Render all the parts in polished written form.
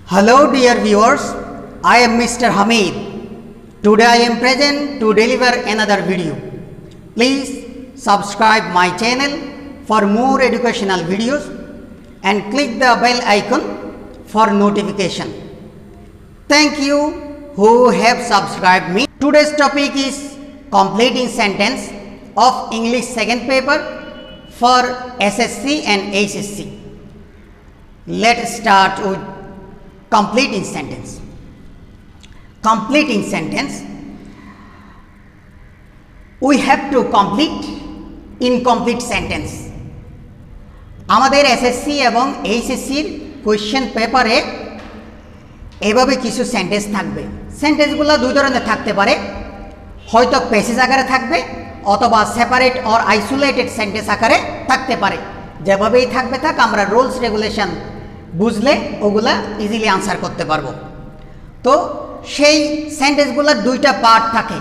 Hello dear viewers, I am Mr. Hamid. Today I am present to deliver another video. Please subscribe my channel for more educational videos and click the bell icon for notification. Thank you who have subscribed me. Today's topic is completing sentence of English second paper for SSC and HSC. Let's start with completing sentence. Completing sentence, we have to complete incomplete sentence. আমাদের SSC এবং এইচএসসির question পেপারে এভাবে কিছু sentence থাকবে। সেন্টেন্সগুলো দুই ধরনের থাকতে পারে, হয়তো প্যাসেজ আকারে থাকবে অথবা সেপারেট অর আইসোলেটেড সেন্টেন্স আকারে থাকতে পারে। যেভাবেই থাকবে থাক, আমরা রুলস রেগুলেশন বুঝলে ওগুলা ইজিলি আনসার করতে পারবো। তো সেই সেন্টেন্সগুলোর দুইটা পার্ট থাকে,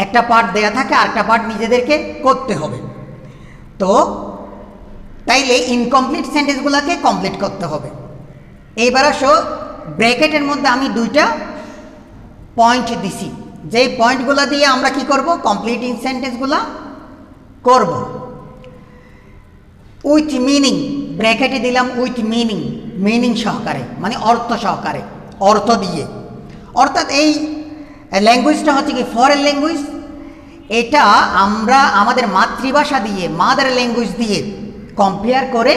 একটা পার্ট দেয়া থাকে আর একটা পার্ট নিজেদেরকে করতে হবে। তো তাইলে ইনকমপ্লিট সেন্টেন্সগুলোকে কমপ্লিট করতে হবে। এইবার আসো, ব্র্যাকেটের মধ্যে আমি দুইটা পয়েন্ট দিছি, যেই পয়েন্টগুলো দিয়ে আমরা কি করব, কমপ্লিটিং সেন্টেন্সগুলো করব। উইথ মিনিং, ব্র্যাকেটে দিলাম উইথ মিনিং, মিনিং সহকারে, মানে অর্থ সহকারে, অর্থ দিয়ে। অর্থাৎ এই ল্যাঙ্গুয়েজটা হচ্ছে কি ফরেন ল্যাঙ্গুয়েজ, এটা আমরা আমাদের মাতৃভাষা দিয়ে, মাদার ল্যাঙ্গুয়েজ দিয়ে কম্পেয়ার করে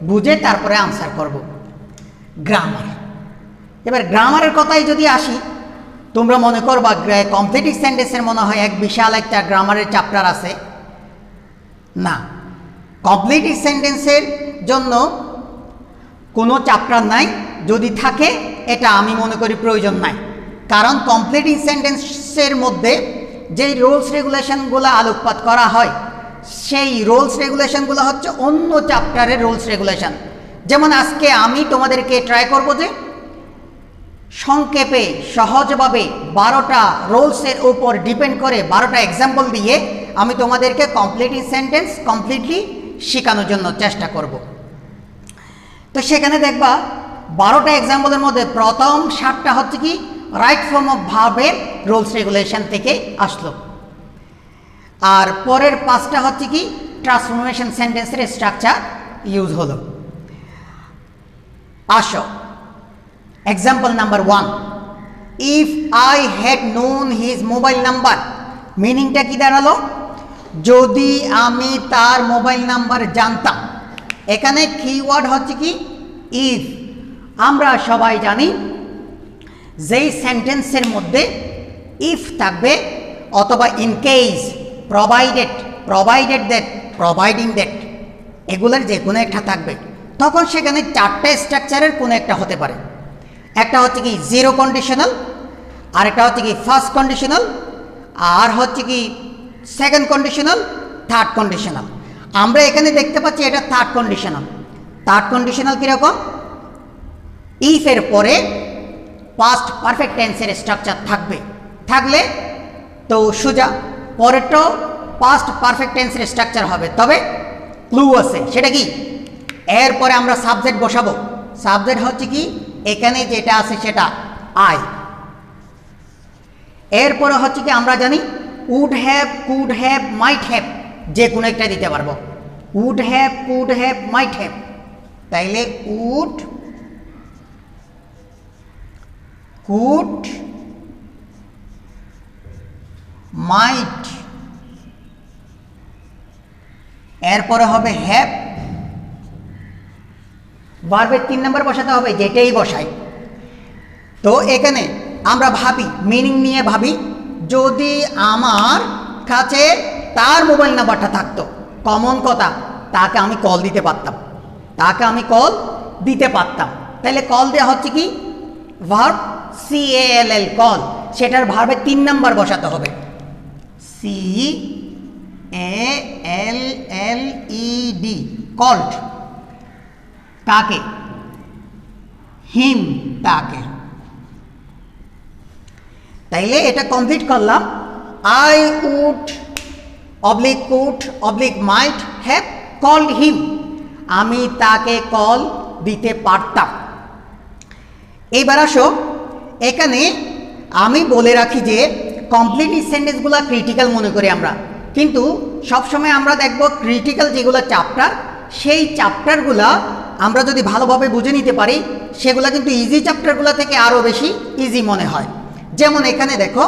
বুঝে তারপরে আনসার করব। গ্রামার, এবার গ্রামারের কথাই যদি আসি, তোমরা মনে করবা কমপ্লিটিং সেন্টেন্সের মনে হয় এক বিশাল একটা গ্রামারের চ্যাপ্টার আছে। না, কমপ্লিটিং সেন্টেন্সের জন্য কোনো চ্যাপ্টার নাই, যদি থাকে এটা আমি মনে করি প্রয়োজন নাই। কারণ কমপ্লিটিং সেন্টেন্সের মধ্যে যেই রুলস রেগুলেশনগুলো আলোকপাত করা হয়, সেই রুলস রেগুলেশনগুলো হচ্ছে অন্য চ্যাপ্টারের রুলস রেগুলেশন। যেমন আজকে আমি তোমাদেরকে ট্রাই করব যে সংক্ষেপে সহজভাবে 12টা রুলসের উপর ডিপেন্ড করে 12টা এক্সাম্পল দিয়ে আমি তোমাদেরকে কমপ্লিটিং সেন্টেন্স কমপ্লিটলি শেখানোর জন্য চেষ্টা করব। তো সেখানে দেখবা 12টা এক্সাম্পলের মধ্যে প্রথম 7টা হচ্ছে কি রাইট ফর্ম অফ ভার্বের রুলস রেগুলেশন থেকে আসলো, আর পরের 5টা হচ্ছে কি ট্রান্সফরমেশন সেন্টেন্সের স্ট্রাকচার ইউজ হলো। আসো, example number 1, if I had known his mobile number. মিনিংটা কি দাঁড়ালো, যদি আমি তার মোবাইল নাম্বার জানতাম। এখানে কিওয়ার্ড হচ্ছে কি ইফ। আমরা সবাই জানি যেই সেন্টেন্সের মধ্যে ইফ থাকবে অথবা in case, provided, provided that, providing that, এগুলোর যে কোনো একটা থাকবে, তখন সেখানে 4টে স্ট্রাকচারের কোনো একটা হতে পারে। একটা হচ্ছে কি জিরো কন্ডিশনাল, আর একটা হচ্ছে কি ফার্স্ট কন্ডিশনাল, আর হচ্ছে কি সেকেন্ড কন্ডিশনাল, থার্ড কন্ডিশনাল। আমরা এখানে দেখতে পাচ্ছি এটা থার্ড কন্ডিশনাল। থার্ড কন্ডিশনাল কীরকম, ইফের পরে পাস্ট পারফেক্ট টেন্সের স্ট্রাকচার থাকবে, থাকলে তো সোজা পরেরটাও পাস্ট পারফেক্ট টেন্সের স্ট্রাকচার হবে। তবে ক্লু আছে, সেটা কি, এরপরে আমরা সাবজেক্ট বসাবো। সাবজেক্ট হচ্ছে কি এখানে যেটা আছে সেটা আই। এরপরে হচ্ছে কি আমরা জানি would have, could have, might have, যে কোনো একটা দিতে পারবো। Would have, could have, might have. তাইলে উড, কুড, মাইট, এরপরে হবে হ্যাভ। ভার্বের 3 নম্বর বসাতে হবে, যেটাই বসাই। তো এখানে আমরা ভাবি, মিনিং নিয়ে ভাবি, যদি আমার কাছে তার মোবাইল নাম্বারটা থাকতো, কমন কথা, তাকে আমি কল দিতে পারতাম, তাকে আমি কল দিতে পারতাম। তাহলে কল দেওয়া হচ্ছে কি ভার্ব CALL, কল। সেটার ভার্বের 3 নম্বর বসাতে হবে, CALLED, কল্ড। কাকে, হিম, তাকে। তাইলে এটা কমপ্লিট করলাম। I would oblique could oblique might have called him, আমি তাকে কল দিতে পারতাম। এইবার আসো, এখানে আমি বলে রাখি যে কমপ্লিট সেন্টেন্সগুলো ক্রিটিক্যাল মনে করি আমরা, কিন্তু সবসময় আমরা দেখব ক্রিটিক্যাল যেগুলো চ্যাপ্টার, সেই চ্যাপ্টারগুলো আমরা যদি ভালোভাবে বুঝে নিতে পারি সেগুলো কিন্তু ইজি চ্যাপ্টারগুলো থেকে আরও বেশি ইজি মনে হয়। যেমন এখানে দেখো,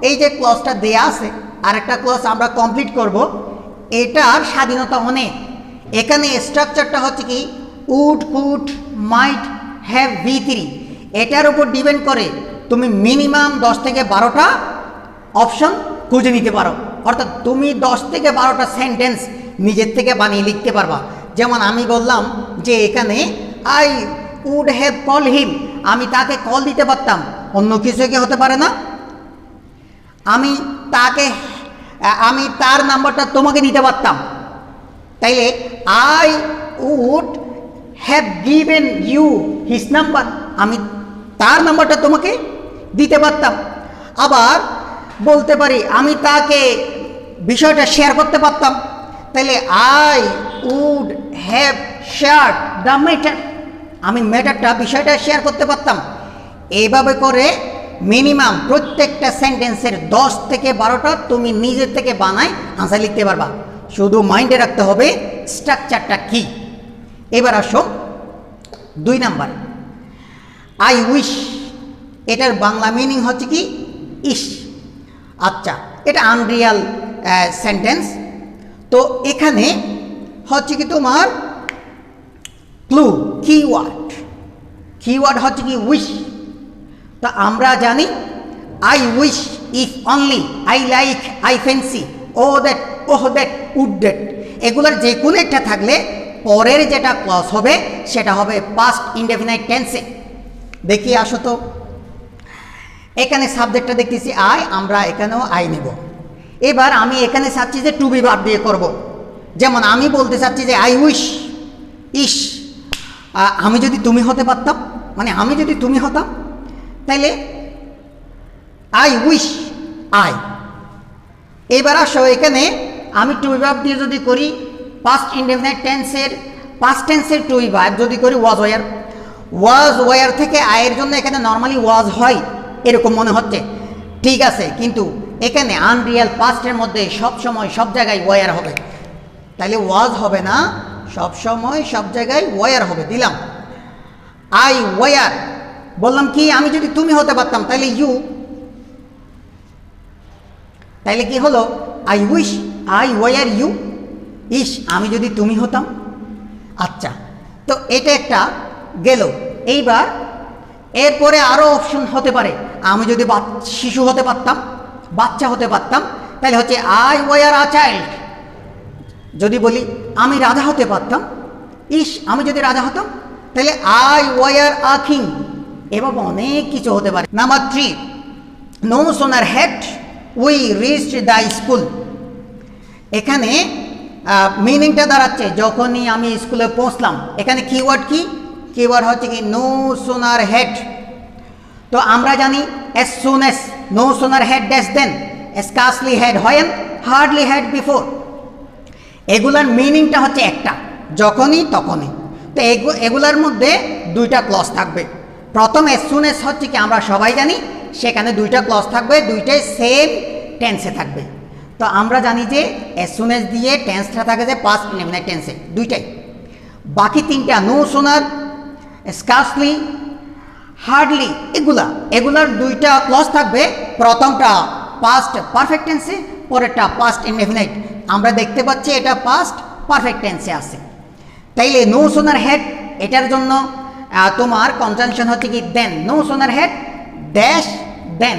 এই যে ক্লজটা দেয়া আছে, আরেকটা ক্লজ আমরা কমপ্লিট করব, এটার স্বাধীনতা অনেক। এখানে স্ট্রাকচারটা হচ্ছে কি would, could, mite, have, V3, এটার উপর ডিপেন্ড করে তুমি মিনিমাম 10 থেকে 12টা অপশন খুঁজে নিতে পারো, অর্থাৎ তুমি 10 থেকে 12টা সেন্টেন্স নিজের থেকে বানিয়ে লিখতে পারবা। যেমন আমি বললাম যে এখানে I would have call him, আমি তাকে কল দিতে পারতাম, অন্য কিছু কি হতে পারে না? আমি তার নাম্বারটা তোমাকে দিতে পারতাম, তাইলে I would have given you his number, আমি তার নাম্বারটা তোমাকে দিতে পারতাম। আবার বলতে পারি আমি তাকে বিষয়টা শেয়ার করতে পারতাম, তাহলে I would have shared the matter, আমি ম্যাটারটা বিষয়টা শেয়ার করতে পারতাম। এইভাবে করে মিনিমাম প্রত্যেকটা সেন্টেন্সের 10 থেকে 12টা তুমি নিজের থেকে বানাই আনসার লিখতে পারবা, শুধু মাইন্ডে রাখতে হবে স্ট্রাকচারটা কি। এবার আসো 2 নাম্বার, আই উইশ, এটার বাংলা মিনিং হচ্ছে কি ইস। আচ্ছা, এটা আনরিয়াল সেন্টেন্স, তো এখানে হচ্ছে কি তোমার ক্লু, কিওয়ার্ড হচ্ছে কি উইশ। তো আমরা জানি I wish, if only, I like, I fancy, o that, oh that, would that, এগুলোর যে কোনো একটা থাকলে পরের যেটা ক্লজ হবে সেটা হবে পাস্ট ইনডেফিনাইট টেন্সে। দেখি আসো তো, এখানে সাবজেক্টটা দেখতেছি আই, আমরা এখানেও আই নেব। এবার আমি এখানে চাচ্ছি যে টু বি ভার্ব দিয়ে করব। যেমন আমি বলতে চাচ্ছি যে আই উইশ, ইস, আমি যদি তুমি হতে পারতাম, মানে আমি যদি তুমি হতাম, তাইলে আই উইশ আই। এবার আসো, এখানে আমি টু বি ভার্ব দিয়ে যদি করি পাস্ট ইনডেফিনাইট টেন্সের, পাস্ট টেন্সের টু বি ভার্ব যদি করি ওয়াজ ওয়ার থেকে আয়ের জন্য এখানে নর্মালি ওয়াজ হয় এরকম মনে হচ্ছে, ঠিক আছে, কিন্তু এখানে আনরিয়াল পাস্টের মধ্যে সবসময় সব জায়গায় ওয়ার হবে, তাহলে ওয়াজ হবে না, সবসময় সব জায়গায় ওয়ার হবে। দিলাম আই ওয়ার, বললাম কি আমি যদি তুমি হতে পারতাম, তাহলে ইউ, তাইলে কি হলো I wish I were you, is, আমি যদি তুমি হতাম। আচ্ছা, তো এটা একটা গেল। এইবার এরপরে আরও অপশন হতে পারে, আমি যদি শিশু হতে পারতাম, বাচ্চা হতে পারতাম, তাহলে হচ্ছে আই ওয়ার আ চাইল্ড। যদি বলি আমি রাজা হতে পারতাম, ইস, আমি যদি রাজা হতাম, তাহলে আই ওয়ার আ কিং। এভাবে অনেক কিছু হতে পারে। Number 3, no sooner had we reached the school, এখানে মিনিংটা দাঁড়াচ্ছে যখনই আমি স্কুলে পৌঁছলাম। এখানে কিওয়ার্ড কি, কিওয়ার্ড হচ্ছে কি নো সোনার হেড। তো আমরা জানি as soon as, no sooner had dash then, scarcely had when, hardly had before, এগুলার মিনিংটা হচ্ছে একটা, যখনই তখনই। তো এগুলার মধ্যে 2টা ক্লজ থাকবে। প্রথম as soon as হচ্ছে কি আমরা সবাই জানি, সেখানে 2টা ক্লজ থাকবে, 2টাই সেম টেন্সে থাকবে। তো আমরা জানি যে as soon as দিয়ে টেন্সটা থাকে যে পাস্ট ইনডেফিনাইট টেন্সে 2টাই। বাকি 3টা নো সোনার, স্কার্সলি, হার্ডলি, এগুলার 2টা ক্লজ থাকবে। প্রথমটা পাস্ট পারফেক্ট টেন্সে, পরেরটা পাস্ট ইনডেফিনাইট। আমরা দেখতে পাচ্ছি এটা পাস্ট পারফেক্ট টেন্সে আছে। তাইলে নো সোনার হেড, এটার জন্য তোমার কনজাংশন হচ্ছে কি দেন, নো সোনার হেড ড্যাশ দেন,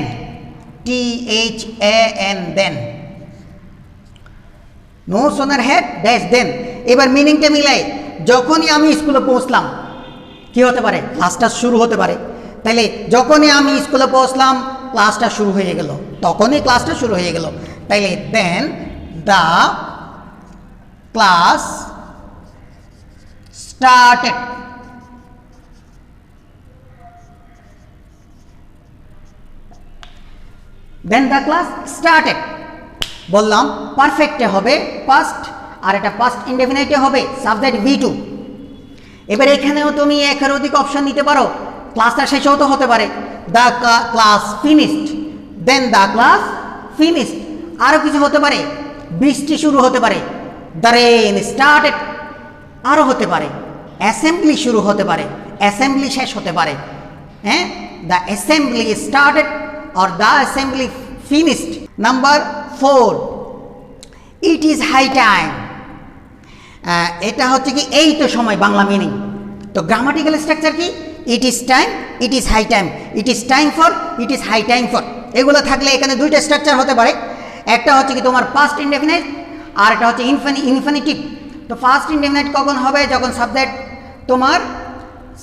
THAN দেন, নো সোনার হেড ড্যাশ দেন। এবার মিনিংটা মিলাই, যখনই আমি স্কুলে পৌঁছলাম, কি হতে পারে, ক্লাসটা শুরু হতে পারে। তাইলে যখনই আমি স্কুলে পৌঁছলাম ক্লাসটা শুরু হয়ে গেল, তখনই ক্লাসটা শুরু হয়ে গেল। তাইলে then the class started, then the class started. বললাম পারফেক্টে হবে পাস্ট, আর এটা পাস্ট ইনডেফিনাইটে হবে সাবজেক্ট V2। এবার এখানেও তুমি একের অধিক অপশন নিতে পারো, ক্লাসটা শেষও তো হতে পারে, the class finished, then the class finished. আরও কিছু হতে পারে, বৃষ্টি শুরু হতে পারে, দ্য রেন স্টার্টেড। আরও হতে পারে অ্যাসেম্বলি শুরু হতে পারে, অ্যাসেম্বলি শেষ হতে পারে, হ্যাঁ, the assembly started or the assembly finished. Number 4, it is high time. এটা হচ্ছে কি এই তো সময়, বাংলা মিনিং। তো গ্রামাটিক্যাল স্ট্রাকচার কি? It is time, it is high time, it is time for, it is high time for. এগুলো থাকলে এখানে দুইটা স্ট্রাকচার হতে পারে, একটা হচ্ছে কি তোমার পাস্ট ইনডেফিনিট আর একটা হচ্ছে ইনফিনিটিভ। তো ফার্স্ট ইনডেফিনিট কখন হবে? যখন সাবজেক্ট তোমার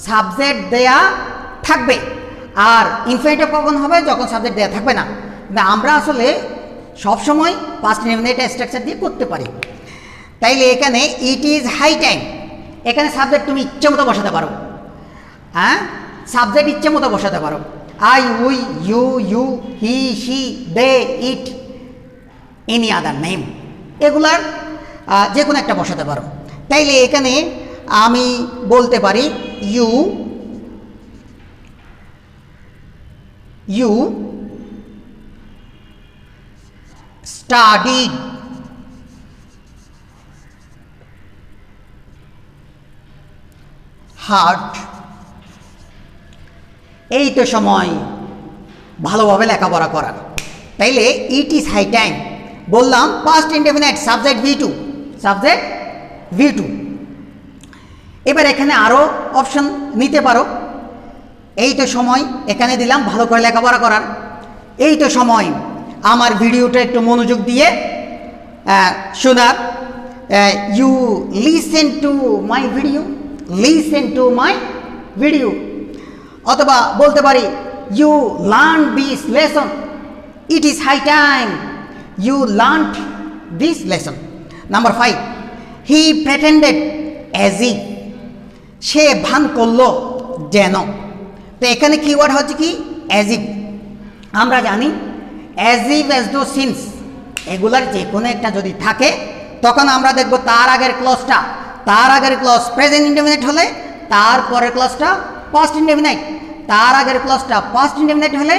সাবজেক্ট দেয়া থাকবে। আর ইনফিনিটিভ কখন হবে? যখন সাবজেক্ট দেয়া থাকবে না। আমরা আসলে সবসময় পাস্ট ইনডেফিনিট স্ট্রাকচার দিয়ে করতে পারি। তাইলে এখানে ইট ইজ হাই টাইম, এখানে সাবজেক্ট তুমি ইচ্ছে মতো বসাতে পারো, হ্যাঁ, সাবজেক্ট ইচ্ছে মতো বসাতে পারো। I, we, you, he, she, they, it, any other name, এগুলার যে কোনো একটা বসাতে পারো। তাইলে এখানে আমি বলতে পারি ইউ স্টাডিড হার্ড। এই তো সময় ভালোভাবে লেখাপড়া করার। তাইলে ইট ইজ হাই টাইম বললাম, past indefinite, subject V2, subject V2। এবার এখানে আরও অপশন নিতে পারো। এই তো সময় এখানে দিলাম ভালো করে লেখাপড়া করার। এই তো সময় আমার ভিডিওটা একটু মনোযোগ দিয়ে শোনার। You listen to my video, listen to my video. অথবা বলতে পারি you learn this lesson, it is high time you learn this lesson. Number 5, he pretended as if, সে ভান করলো যেন। তো এখানে কিওয়ার্ড হচ্ছে কি? As if. আমরা জানি as if, as though, since, এগুলার যে কোনো একটা যদি থাকে তখন আমরা দেখব তার আগের ক্লজটা, তার আগের ক্লজ প্রেজেন্ট ইনডেফিনিট হলে তার পরের ক্লজটা পাস্ট ইনডেফিনিট, তার আগের ক্লজটা পাস্ট ইনডেফিনিট হলে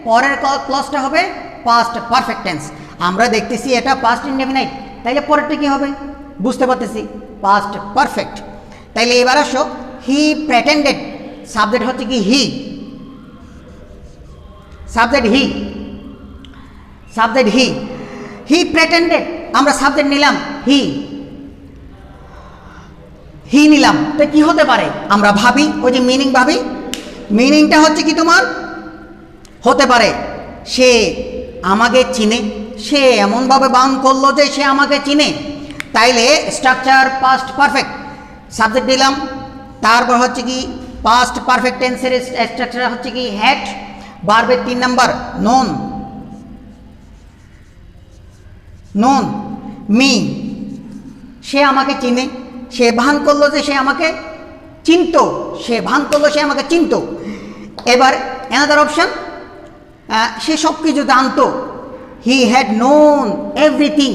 পরের ক্লজটা হবে পাস্ট পারফেক্ট টেন্স। আমরা দেখতেছি এটা পাস্ট ইনডেফিনিট, তাইলে পরেরটা কি হবে? বুঝতে পারতেছি, পাস্ট পারফেক্ট। তাইলে এবার আসো, হি প্রেটেন্ডেড, সাবজেক্ট হচ্ছে কি? হি, সাবজেক্ট হি, সাবজেক্ট হি। হি প্রেটেন্ডেড, আমরা সাবজেক্ট নিলাম হি, হি নিলাম। তো কি হতে পারে? আমরা ভাবি, ওই যে মিনিং ভাবি। মিনিংটা হচ্ছে কি তোমার? হতে পারে সে আমাকে চিনে, সে এমনভাবে বান করলো যে সে আমাকে চিনে। তাইলে স্ট্রাকচার পাস্ট পারফেক্ট, সাবজেক্ট দিলাম, তারপর হচ্ছে কি পাস্ট পারফেক্ট টেন্সের স্ট্রাকচার হচ্ছে কি হ্যাড, ভার্বের 3 নাম্বার নোন, নোন, মি, সে আমাকে চিনে, সে ভান করলো যে সে আমাকে চিনত, সে ভান করলো সে আমাকে চিনত। এবার অ্যানাদার অপশন, সে সব কিছু জানতো, হি হ্যাড নোন এভরিথিং।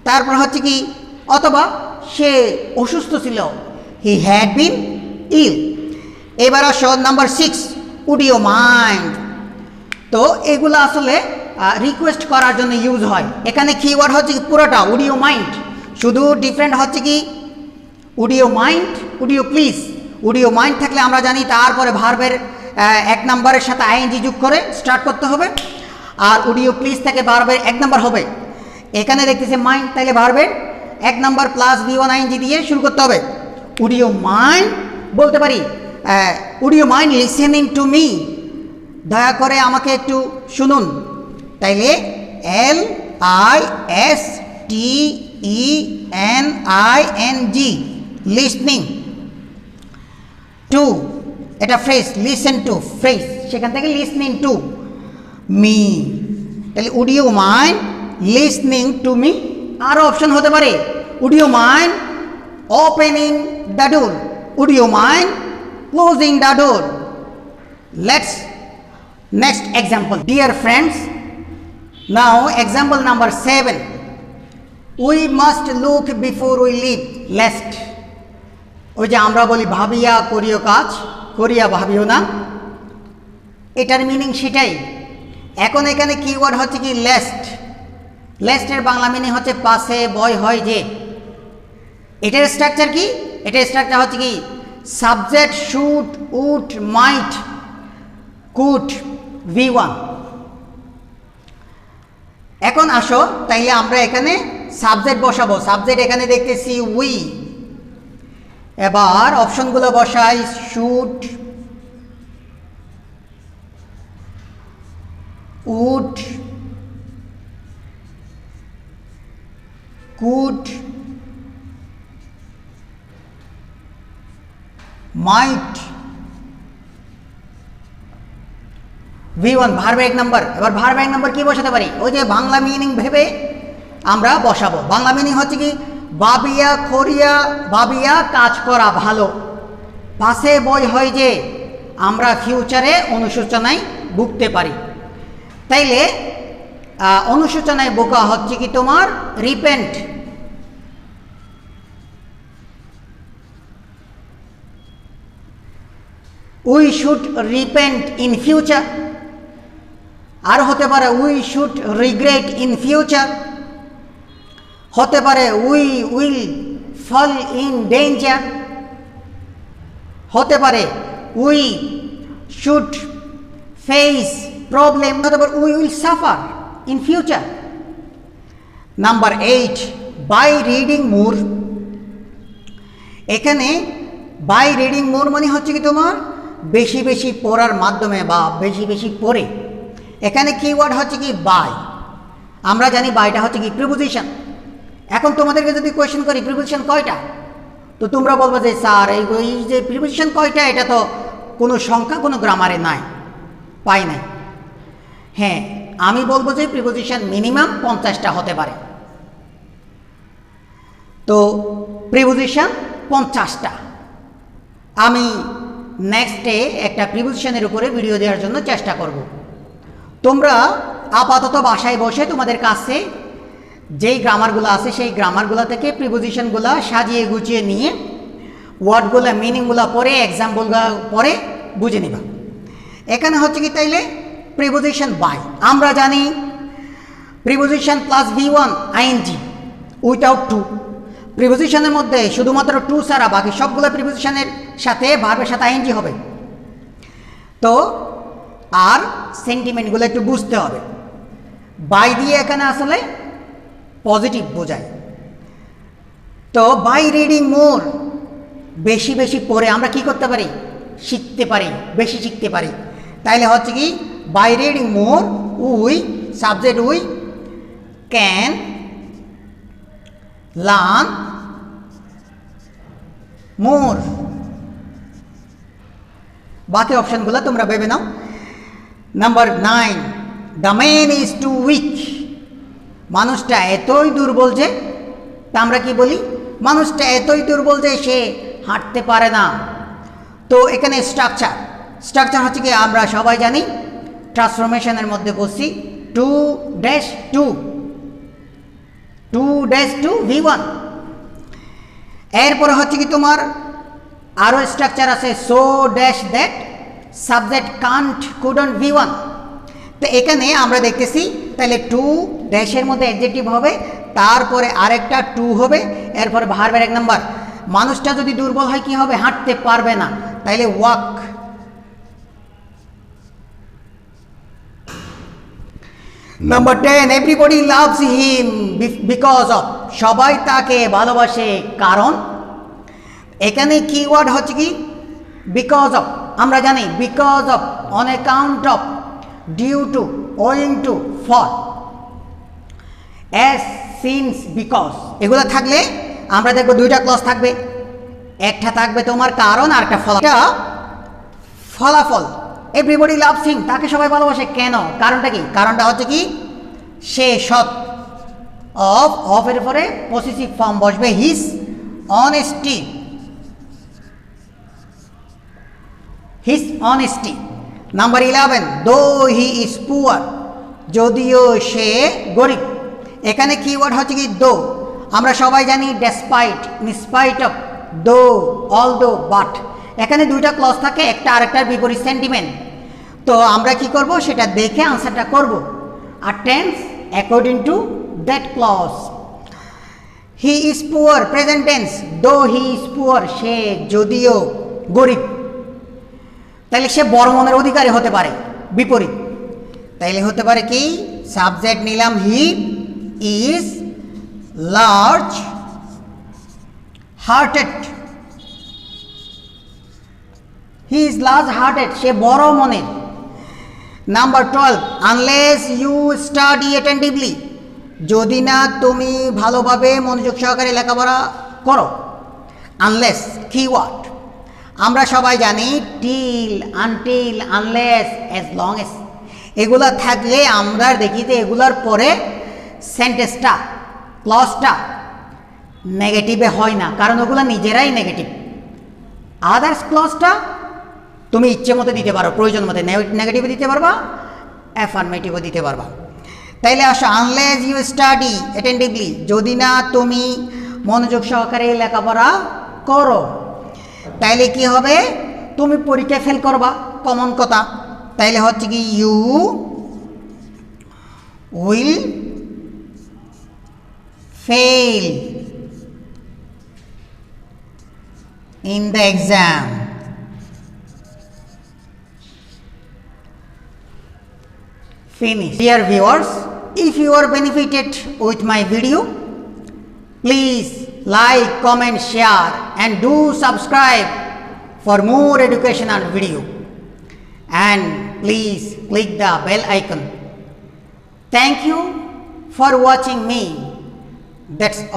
তারপর হচ্ছে কি, অথবা সে অসুস্থ ছিল, হি হ্যাড বিন ইল। এবার আসো নাম্বার 6, উড ইউ মাইন্ড। তো এগুলো আসলে রিকোয়েস্ট করার জন্য ইউজ হয়। এখানে কিওয়ার্ড হচ্ছে কি পুরোটা উড ইউ মাইন্ড, শুধু ডিফারেন্ট হচ্ছে কি would you mind, would you please. Would you mind থাকলে আমরা জানি তারপরে ভার্বের 1 নাম্বারের সাথে আইএনজি যোগ করে স্টার্ট করতে হবে। আর উড ইউ প্লিজ থেকে ভার্বের 1 নাম্বার হবে। এখানে দেখতেছে মাইন্ড, তাহলে ভার্বের 1 নাম্বার প্লাস V1 আইএনজি দিয়ে শুরু করতে হবে। উড ইউ মাইন্ড বলতে পারি would you mind listening to me, দয়া করে আমাকে একটু শুনুন। তাইলে LISTENING, লিসনিং টু, এটা ফ্রেজ, লিসেন টু ফ্রেজ, সেখান থেকে লিসনিং টু মি। তাহলে would you mind listening to me. আরও অপশন হতে পারে, would you mind opening the door, would you mind closing the door. Let's next example. Dear friends, now example number 7, we must look before we leave, lest, ওই যে আমরা বলি ভাবিয়া করিও কাজ করিয়া ভাবিও না, এটার মিনিং সেটাই। এখন এখানে কিওয়ার্ড হচ্ছে কি লেস্ট। লেস্টের বাংলা মিনিং হচ্ছে পাশে বয় হয় যে। এটার স্ট্রাকচার কি? এটার স্ট্রাকচার হচ্ছে কি subject should would might could V1। এখন আসো তাইলে আমরা এখানে সাবজেক্ট বসাবো। সাবজেক্ট এখানে দেখতেছি উই, এবার অপশনগুলো বসাই should, would, could, might, V1 verb 1 number. এবার ভার্ব 1 নাম্বার কি বসাতে পারি? ওই যে বাংলা মিনিং ভেবে আমরা বসাবো। বাংলা মিনিং হচ্ছে কি ভাবিয়া করিয়া, ভাবিয়া কাজ করা ভালো। পাশে বয় হয় যে আমরা ফিউচারে অনুশোচনায় ভুগতে পারি। তাইলে অনুশোচনায় বোকা হচ্ছে কি তোমার repent. We should repent in future. আর হতে পারে we should regret in future, হতে পারে we will fall in danger, হতে পারে উই শুড ফেস প্রবলেম, হতে পারে we will suffer in future. Number 8 by reading more. এখানে বাই রিডিং মোর মানে হচ্ছে কি তোমার বেশি বেশি পড়ার মাধ্যমে বা বেশি বেশি পড়ে। এখানে কিওয়ার্ড হচ্ছে কি বাই। আমরা জানি বাইটা হচ্ছে কি প্রিপোজিশন। এখন তোমাদেরকে যদি কোয়েশ্চেন করি প্রিপোজিশন কয়টা, তো তোমরা বলবো যে স্যার এই যে প্রিপোজিশন কয়টা, এটা তো কোনো সংখ্যা কোনো গ্রামারে নাই, পাই নাই। হ্যাঁ, আমি বলবো যে প্রিপোজিশন মিনিমাম 50টা হতে পারে। তো প্রিপোজিশন 50টা। আমি নেক্সটে একটা প্রিপোজিশনের উপরে ভিডিও দেওয়ার জন্য চেষ্টা করব। তোমরা আপাতত বাসায় বসে তোমাদের কাছে যেই গ্রামারগুলো আছে সেই গ্রামারগুলো থেকে প্রিপোজিশনগুলো সাজিয়ে গুছিয়ে নিয়ে ওয়ার্ডগুলো মিনিংগুলো পড়ে এক্সাম্পলগুলো পড়ে বুঝে নিবা। এখানে হচ্ছে কি তাইলে প্রিপোজিশন বাই। আমরা জানি preposition plus V1 ING without to. প্রিপোজিশনের মধ্যে শুধুমাত্র টু ছাড়া বাকি সবগুলো প্রিপোজিশনের সাথে ভার্বের সাথে আইএনজি হবে। তো আর সেন্টিমেন্টগুলো একটু বুঝতে হবে। বাই দিয়ে এখানে আসলে পজিটিভ বোঝায়। তো বাই রিডিং মোর বেশি বেশি পড়ে আমরা কি করতে পারি? শিখতে পারি, বেশি শিখতে পারি। তাইলে হচ্ছে কি by reading more we subject we can learn more. বাকি অপশনগুলো তোমরা ভেবে নাও। Number 9 the man is too weak. মানুষটা এতই দুর্বল যে, তা আমরা কি বলি? মানুষটা এতই দুর্বল যে সে হাঁটতে পারে না। তো এখানে স্ট্রাকচার হচ্ছে কি আমরা সবাই জানি ট্রান্সফরমেশনের মধ্যে বসছি 2-2 V1। এরপরে হচ্ছে কি তোমার আরও স্ট্রাকচার আছে so dash that subject can't couldn't V1। তো এখানে আমরা দেখতেছি তাহলে 2 ড্যাশের মধ্যে অ্যাডজেক্টিভ হবে, তারপরে আরেকটা 2 হবে, এরপরে ভার্বের 1 নাম্বার। মানুষটা যদি দুর্বল হয় কি হবে? হাঁটতে পারবে না, তাইলে walk. Number 10 everybody loves him because of. সবাই তাকে ভালোবাসে কারণ। এখানে কিওয়ার্ড হচ্ছে কি বিকজ অফ। আমরা জানি because of, on account of, due to, owing to, for, as, since, because. এগুলো থাকলে আমরা দেখবো দুইটা ক্লজ থাকবে। একটা থাকবে তোমার কারণ আর একটা ফলাফল। এভরিবডি লাভস হিম, তাকে সবাই ভালোবাসে কেন? কারণটা কি? কারণটা হচ্ছে কি সে সৎ। অফের পরে পসেসিভ ফর্ম বসবে হিজ অনেস্টি। নাম্বার 11 দো হি ইজ পুয়ার, যদিও সে গরিব। এখানে কিওয়ার্ড হচ্ছে কি দো। আমরা সবাই জানি ডেসপাইট, ইনস্পাইট অফ, দো, অলদো, বাট। এখানে দুইটা ক্লজ থাকে, একটা আরেকটার বিপরীত সেন্টিমেন্ট। তো আমরা কি করব, সেটা দেখে আনসারটা করব। আর tense according to that clause. He is poor, present tense, though he is poor, সে যদিও গরিব, তাহলে সে বড় মনের অধিকারী হতে পারে। বিপরীত তাইলে হতে পারে কি, সাবজেক্ট নিলাম he is large hearted, he is large hearted, সে বড় মনের। Number 12, unless you study attentively, যদি না তুমি ভালোভাবে মনোযোগ সহকারে লেখাপড়া করো। আনলেস কিওয়ার্ড, আমরা সবাই জানি till, until, unless, as long S, এগুলা থাকলে আমরা দেখি যে এগুলার পরে সেন্টেন্সটা, ক্লজটা নেগেটিভে হয় না, কারণ ওগুলো নিজেরাই নেগেটিভ। আদার্স ক্লজটা তুমি ইচ্ছে মতো দিতে পারো, প্রয়োজন মতো নেগেটিভে দিতে পারবা, অ্যাফার্মেটিভও দিতে পারবা। তাইলে আসো, আনলেস ইউ স্টাডি অ্যাটেন্টিভলি, যদি না তুমি মনোযোগ সহকারে লেখাপড়া করো, তাইলে কি হবে, তুমি পরীক্ষায় ফেল করবা, কমন কথা। তাইলে হচ্ছে কি, you will fail in the exam. Finish. Dear viewers, if you are benefited with my video, please like, comment, share and do subscribe for more educational video, and please click the bell icon. Thank you for watching me. That's all.